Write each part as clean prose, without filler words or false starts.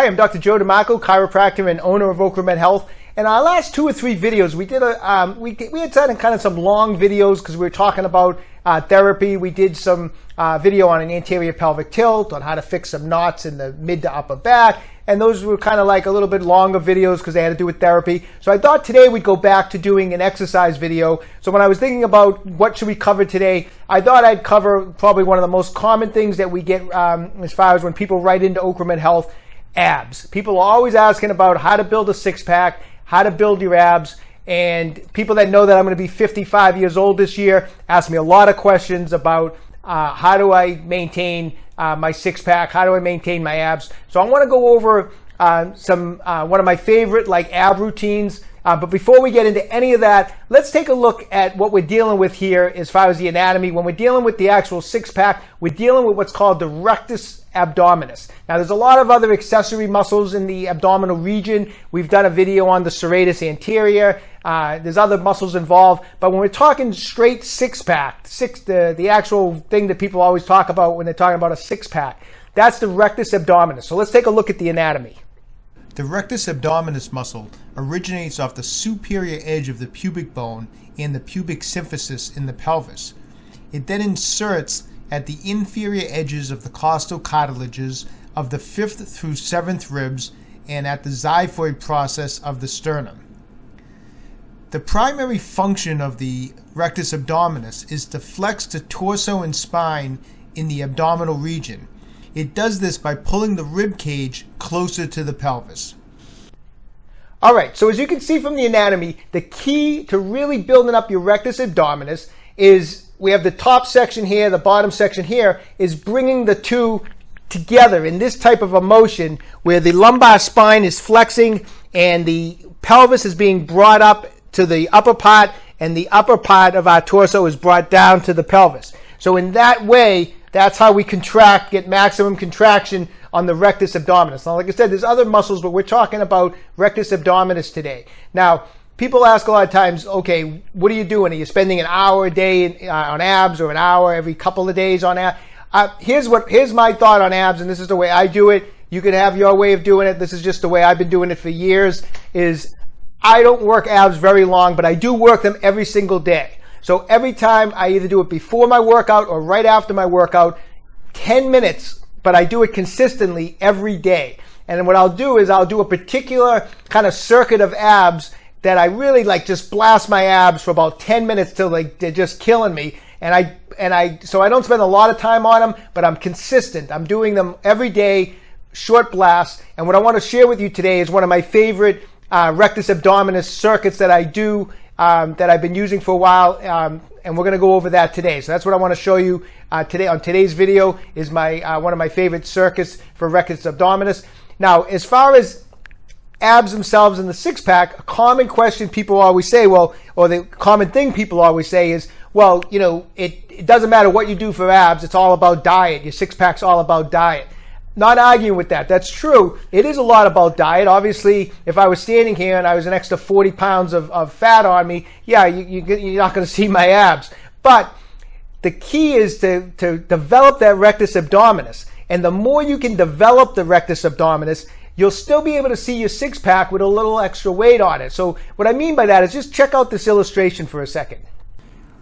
Hi, I'm Dr. Joe DeMarco, chiropractor and owner of OcraMed Health. In our last 2 or 3 videos, we did we had done kind of some long videos because we were talking about therapy. We did some video on an anterior pelvic tilt, on how to fix some knots in the mid to upper back. And those were kind of like a little bit longer videos because they had to do with therapy. So I thought today we'd go back to doing an exercise video. So when I was thinking about what should we cover today, I thought I'd cover probably one of the most common things that we get as far as when people write into OcraMed Health, abs. People are always asking about how to build a six-pack, how to build your abs. And people that know that I'm going to be 55 years old this year ask me a lot of questions about how do I maintain my six-pack, how do I maintain my abs. So I want to go over one of my favorite ab routines. But before we get into any of that, let's take a look at what we're dealing with here as far as the anatomy. When we're dealing with the actual six-pack, we're dealing with what's called the rectus abdominis. Now, there's a lot of other accessory muscles in the abdominal region. We've done a video on the serratus anterior. There's other muscles involved. But when we're talking straight six-pack, the actual thing that people always talk about when they're talking about a six-pack, that's the rectus abdominis. So let's take a look at the anatomy. The rectus abdominis muscle originates off the superior edge of the pubic bone and the pubic symphysis in the pelvis. It then inserts at the inferior edges of the costal cartilages of the 5th through 7th ribs and at the xiphoid process of the sternum. The primary function of the rectus abdominis is to flex the torso and spine in the abdominal region. It does this by pulling the rib cage closer to the pelvis. All right, so as you can see from the anatomy, the key to really building up your rectus abdominis is we have the top section here, the bottom section here, is bringing the two together in this type of a motion where the lumbar spine is flexing and the pelvis is being brought up to the upper part and the upper part of our torso is brought down to the pelvis. So in that way, that's how we contract, get maximum contraction on the rectus abdominis. Now, like I said, there's other muscles, but we're talking about rectus abdominis today. Now, people ask a lot of times, okay, what are you doing? Are you spending an hour a day on abs or an hour every couple of days on abs? Here's my thought on abs, and this is the way I do it. You can have your way of doing it. This is just the way I've been doing it for years, is I don't work abs very long, but I do work them every single day. So every time I either do it before my workout or right after my workout, 10 minutes, but I do it consistently every day. And what I'll do is I'll do a particular kind of circuit of abs that I really just blast my abs for about 10 minutes till they're just killing me. So I don't spend a lot of time on them, but I'm consistent. I'm doing them every day, short blasts. And what I want to share with you today is one of my favorite rectus abdominis circuits that I do, that I've been using for a while, and we're going to go over that today. So that's what I want to show you today. On today's video is my one of my favorite circuits for rectus abdominis. Now, as far as abs themselves in the six-pack, a common question people always say, or the common thing people always say is, well, it doesn't matter what you do for abs, it's all about diet. Your six-pack's all about diet. Not arguing with that. That's true. It is a lot about diet. Obviously, if I was standing here and I was an extra 40 pounds of fat on me, yeah, you're not going to see my abs. But the key is to develop that rectus abdominis. And the more you can develop the rectus abdominis, you'll still be able to see your six-pack with a little extra weight on it. So what I mean by that is just check out this illustration for a second.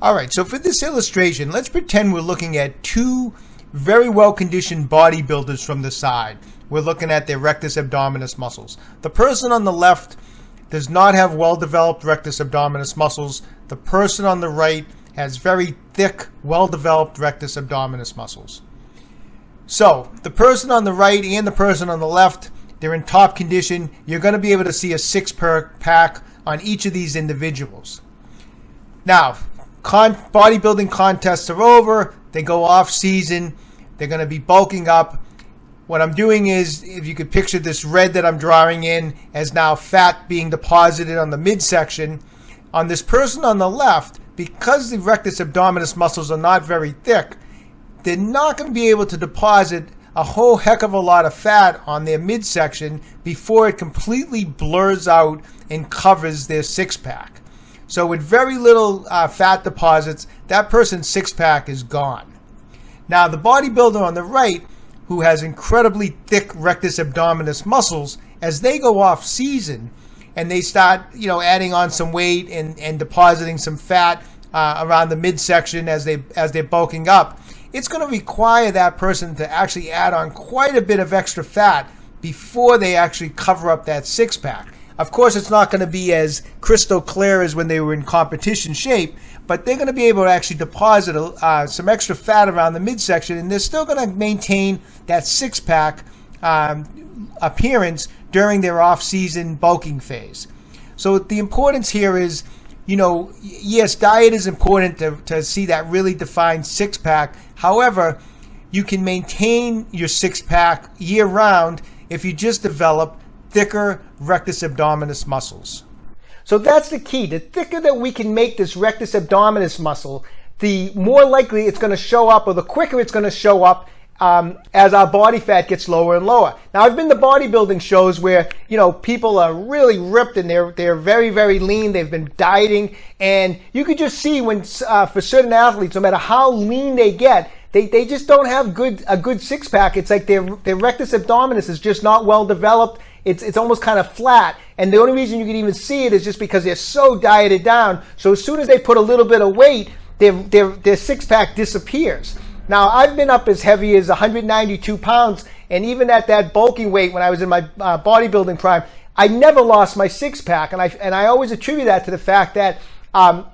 All right, so for this illustration, let's pretend we're looking at two very well-conditioned bodybuilders from the side. We're looking at their rectus abdominis muscles. The person on the left does not have well-developed rectus abdominis muscles. The person on the right has very thick, well-developed rectus abdominis muscles. So the person on the right and the person on the left, they're in top condition. You're going to be able to see a six-pack on each of these individuals. Now, bodybuilding contests are over. They go off season. They're going to be bulking up. What I'm doing is, if you could picture this red that I'm drawing in as now fat being deposited on the midsection. On this person on the left, because the rectus abdominis muscles are not very thick, they're not going to be able to deposit a whole heck of a lot of fat on their midsection before it completely blurs out and covers their six-pack. So with very little fat deposits, that person's six-pack is gone. Now, the bodybuilder on the right who has incredibly thick rectus abdominis muscles, as they go off season and they start, adding on some weight and depositing some fat around the midsection as they're bulking up, it's going to require that person to actually add on quite a bit of extra fat before they actually cover up that six-pack. Of course, it's not going to be as crystal clear as when they were in competition shape, but they're going to be able to actually deposit some extra fat around the midsection, and they're still going to maintain that six-pack appearance during their off-season bulking phase. So the importance here is, yes, diet is important to see that really defined six-pack. However, you can maintain your six-pack year-round if you just develop thicker rectus abdominis muscles. So that's the key. The thicker that we can make this rectus abdominis muscle, the more likely it's going to show up, or the quicker it's going to show up as our body fat gets lower and lower. Now, I've been to bodybuilding shows where, people are really ripped and they're very, very lean. They've been dieting, and you could just see when for certain athletes, no matter how lean they get, they just don't have a good six-pack. It's like their rectus abdominis is just not well developed. It's almost kind of flat, and the only reason you can even see it is just because they're so dieted down. So as soon as they put a little bit of weight, their six-pack disappears. Now, I've been up as heavy as 192 pounds, and even at that bulking weight when I was in my bodybuilding prime, I never lost my six-pack, and I always attribute that to the fact that my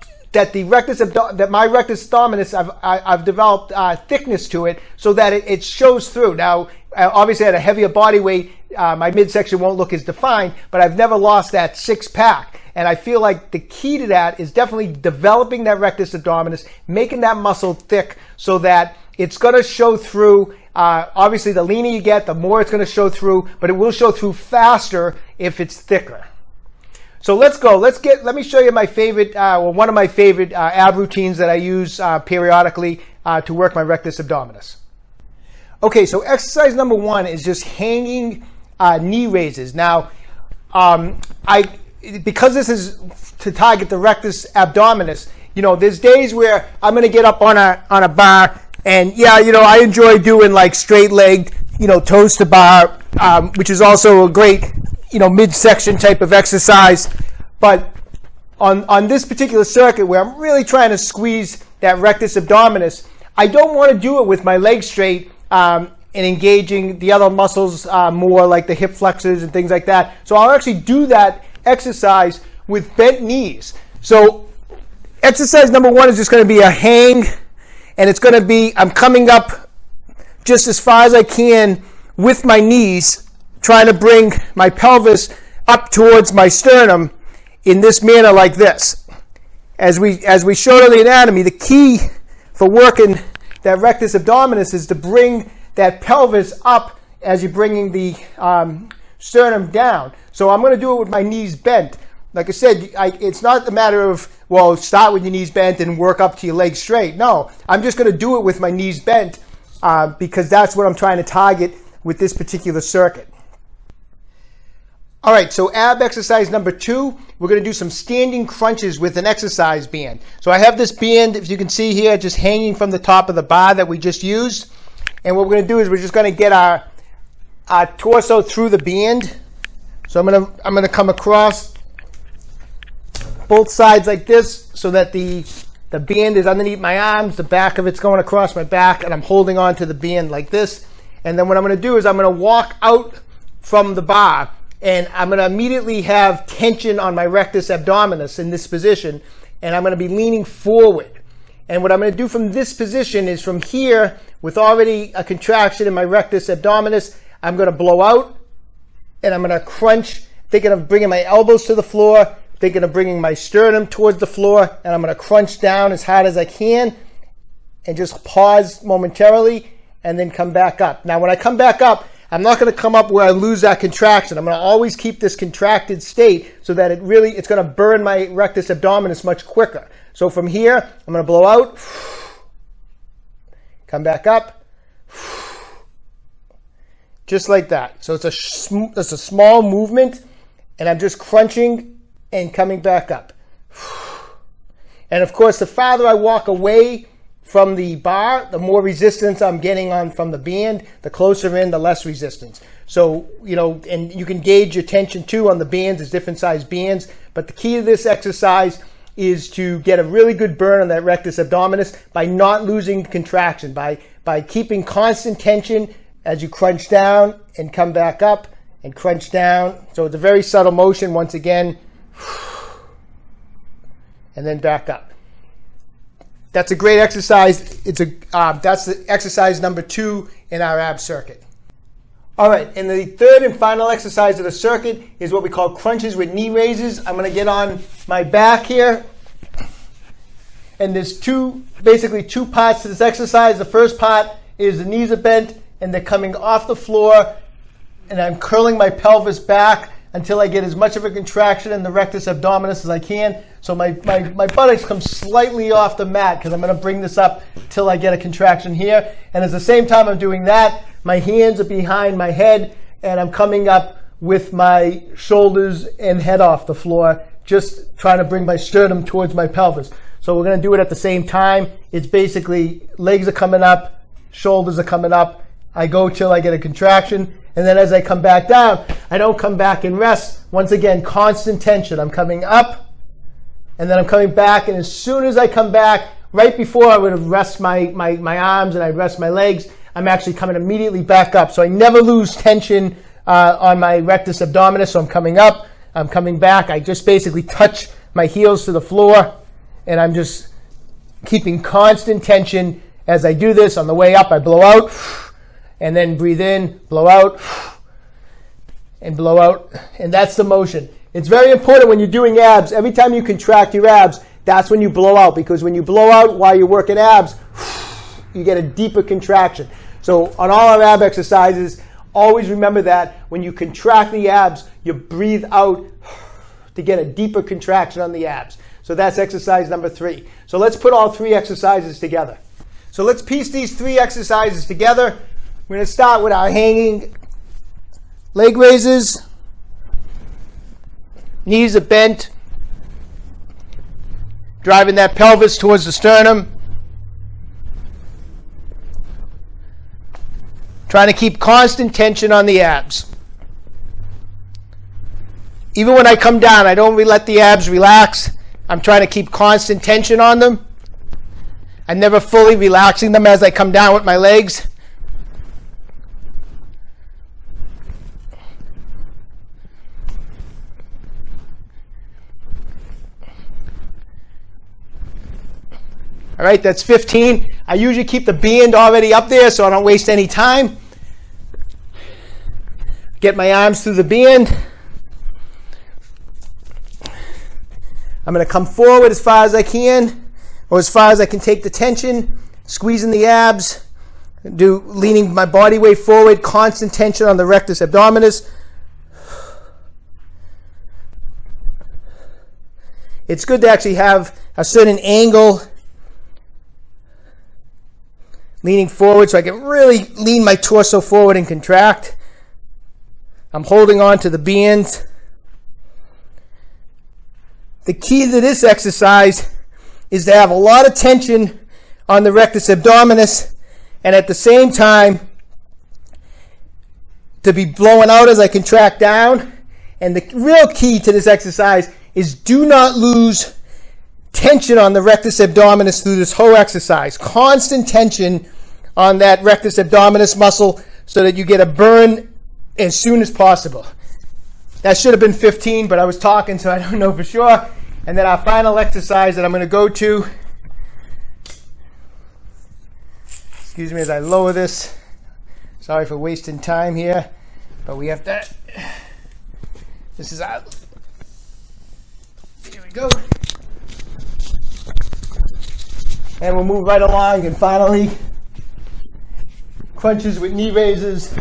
rectus abdominis, I've developed thickness to it so that it shows through. Now, obviously at a heavier body weight, my midsection won't look as defined, but I've never lost that six-pack. And I feel like the key to that is definitely developing that rectus abdominis, making that muscle thick so that it's going to show through. Obviously, the leaner you get, the more it's going to show through, but it will show through faster if it's thicker. So let's go. Let me show you my favorite, one of my favorite ab routines that I use periodically to work my rectus abdominis. Okay, so exercise number 1 is just hanging knee raises. Now, because this is to target the rectus abdominis, there's days where I'm going to get up on a bar, and I enjoy doing like straight-legged, toes to bar, which is also a great, midsection type of exercise. But on this particular circuit where I'm really trying to squeeze that rectus abdominis, I don't want to do it with my legs straight and engaging the other muscles more, like the hip flexors and things like that. So I'll actually do that exercise with bent knees. So exercise number 1 is just going to be a hang, and it's going to be, I'm coming up just as far as I can with my knees, trying to bring my pelvis up towards my sternum in this manner like this. As we showed on the anatomy, the key for working that rectus abdominis is to bring that pelvis up as you're bringing the sternum down. So I'm going to do it with my knees bent. Like I said, it's not a matter of, start with your knees bent and work up to your legs straight. No, I'm just going to do it with my knees bent because that's what I'm trying to target with this particular circuit. All right, so ab exercise number 2, we're going to do some standing crunches with an exercise band. So I have this band, if you can see here, just hanging from the top of the bar that we just used. And what we're going to do is we're just going to get our torso through the band. So I'm going to come across both sides like this so that the band is underneath my arms, the back of it's going across my back, and I'm holding on to the band like this. And then what I'm going to do is I'm going to walk out from the bar, and I'm going to immediately have tension on my rectus abdominis in this position, and I'm going to be leaning forward. And what I'm going to do from this position is from here, with already a contraction in my rectus abdominis, I'm going to blow out, and I'm going to crunch, thinking of bringing my elbows to the floor, thinking of bringing my sternum towards the floor, and I'm going to crunch down as hard as I can, and just pause momentarily, and then come back up. Now, when I come back up, I'm not going to come up where I lose that contraction. I'm going to always keep this contracted state so that it's going to burn my rectus abdominis much quicker. So from here, I'm going to blow out, come back up, just like that. So it's a small movement, and I'm just crunching and coming back up. And of course, the farther I walk away from the bar, the more resistance I'm getting on from the band. The closer in, the less resistance. So, and you can gauge your tension too on the bands. There's different size bands. But the key to this exercise is to get a really good burn on that rectus abdominis by not losing contraction, by keeping constant tension as you crunch down and come back up and crunch down. So it's a very subtle motion once again, and then back up. That's a great exercise. That's the exercise number 2 in our ab circuit. All right, and the third and final exercise of the circuit is what we call crunches with knee raises. I'm going to get on my back here. And there's basically two parts to this exercise. The first part is the knees are bent and they're coming off the floor, and I'm curling my pelvis back until I get as much of a contraction in the rectus abdominis as I can. So my buttocks come slightly off the mat because I'm going to bring this up till I get a contraction here. And at the same time I'm doing that, my hands are behind my head and I'm coming up with my shoulders and head off the floor, just trying to bring my sternum towards my pelvis. So we're going to do it at the same time. It's basically legs are coming up, shoulders are coming up. I go till I get a contraction. And then as I come back down, I don't come back and rest. Once again, constant tension. I'm coming up, and then I'm coming back. And as soon as I come back, right before I would have rest my arms and I'd rest my legs, I'm actually coming immediately back up. So I never lose tension on my rectus abdominis. So I'm coming up, I'm coming back. I just basically touch my heels to the floor, and I'm just keeping constant tension as I do this. On the way up, I blow out, and then breathe in, blow out, and blow out. And that's the motion. It's very important when you're doing abs. Every time you contract your abs, that's when you blow out. Because when you blow out while you're working abs, you get a deeper contraction. So on all our ab exercises, always remember that when you contract the abs, you breathe out to get a deeper contraction on the abs. So that's exercise number 3. So let's put all 3 exercises together. So let's piece these 3 exercises together. We're going to start with our hanging leg raises. Knees are bent, driving that pelvis towards the sternum. Trying to keep constant tension on the abs. Even when I come down, I don't let the abs relax. I'm trying to keep constant tension on them. I'm never fully relaxing them as I come down with my legs. All right, that's 15. I usually keep the band already up there so I don't waste any time. Get my arms through the band. I'm going to come forward as far as I can, or as far as I can take the tension, squeezing the abs, leaning my body weight forward, constant tension on the rectus abdominis. It's good to actually have a certain angle leaning forward so I can really lean my torso forward and contract. I'm holding on to the bands. The key to this exercise is to have a lot of tension on the rectus abdominis, and at the same time to be blowing out as I contract down. And the real key to this exercise is do not lose tension on the rectus abdominis through this whole exercise. Constant tension on that rectus abdominis muscle so that you get a burn as soon as possible. That should have been 15, but I was talking, so I don't know for sure. And then our final exercise that I'm going to go to, excuse me as I lower this. Sorry for wasting time here, but we have to, this is our, here we go. And we'll move right along, and finally, crunches with knee raises,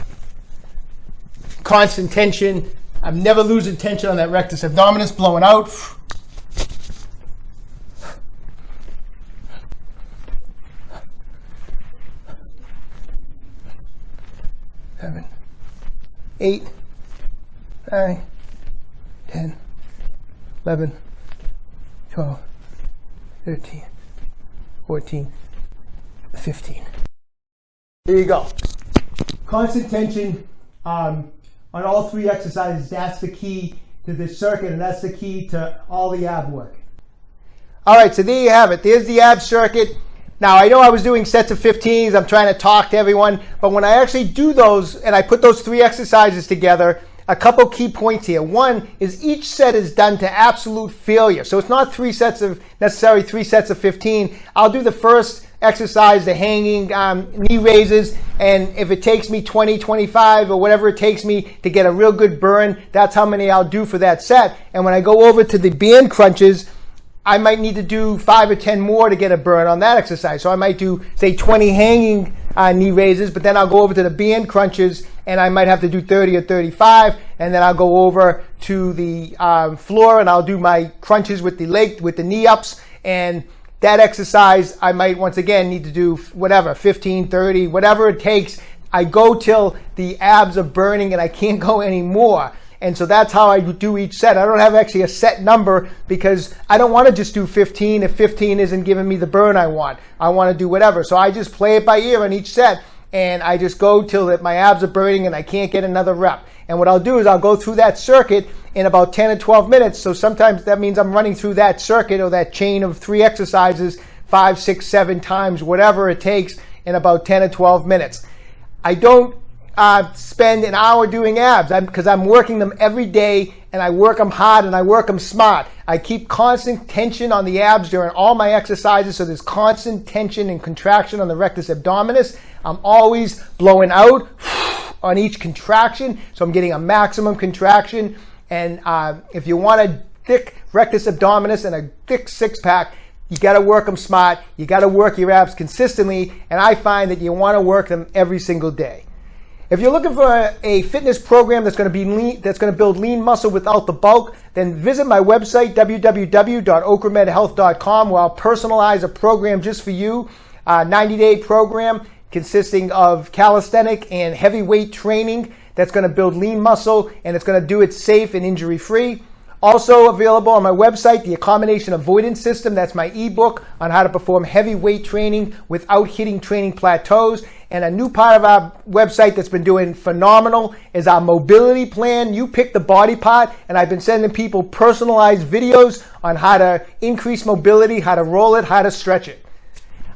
constant tension. I'm never losing tension on that rectus abdominis, blowing out. 7, 8, 9, 10, 11, 12, 13, 14, 15. There you go. Constant tension on all 3 exercises. That's the key to this circuit, and that's the key to all the ab work. All right, so there you have it. There's the ab circuit. Now, I know I was doing sets of 15s. I'm trying to talk to everyone. But when I actually do those and I put those 3 exercises together, a couple key points here. One is each set is done to absolute failure. So it's not necessarily 3 sets of 15. I'll do the first exercise, the hanging knee raises, and if it takes me 20, 25, or whatever it takes me to get a real good burn, that's how many I'll do for that set. And when I go over to the band crunches, I might need to do 5 or 10 more to get a burn on that exercise. So I might do, say, 20 hanging knee raises, but then I'll go over to the band crunches, and I might have to do 30 or 35, and then I'll go over to the floor, and I'll do my crunches with the knee ups, and that exercise, I might once again need to do whatever, 15, 30, whatever it takes. I go till the abs are burning and I can't go anymore. And so that's how I do each set. I don't have actually a set number because I don't want to just do 15 if 15 isn't giving me the burn I want. I want to do whatever. So I just play it by ear on each set, and I just go till that my abs are burning and I can't get another rep. And what I'll do is I'll go through that circuit in about 10 or 12 minutes. So sometimes that means I'm running through that circuit or that chain of 3 exercises 5, 6, 7 times, whatever it takes, in about 10 or 12 minutes. I don't spend an hour doing abs because I'm working them every day, and I work them hard and I work them smart. I keep constant tension on the abs during all my exercises, so there's constant tension and contraction on the rectus abdominis. I'm always blowing out on each contraction, so I'm getting a maximum contraction. And if you want a thick rectus abdominis and a thick six-pack, you got to work them smart. You got to work your abs consistently, and I find that you want to work them every single day. If you're looking for a fitness program that's going to build lean muscle without the bulk, then visit my website, www.OcraMedHealth.com, where I'll personalize a program just for you, a 90-day program consisting of calisthenic and heavyweight training that's going to build lean muscle, and it's going to do it safe and injury-free. Also available on my website, the Accommodation Avoidance System. That's my ebook on how to perform heavyweight training without hitting training plateaus. And a new part of our website that's been doing phenomenal is our mobility plan. You pick the body part, and I've been sending people personalized videos on how to increase mobility, how to roll it, how to stretch it.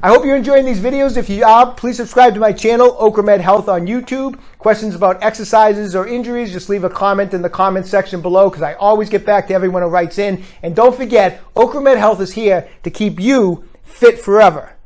I hope you're enjoying these videos. If you are, please subscribe to my channel, OcraMed Health on YouTube. Questions about exercises or injuries, just leave a comment in the comment section below, because I always get back to everyone who writes in. And don't forget, OcraMed Health is here to keep you fit forever.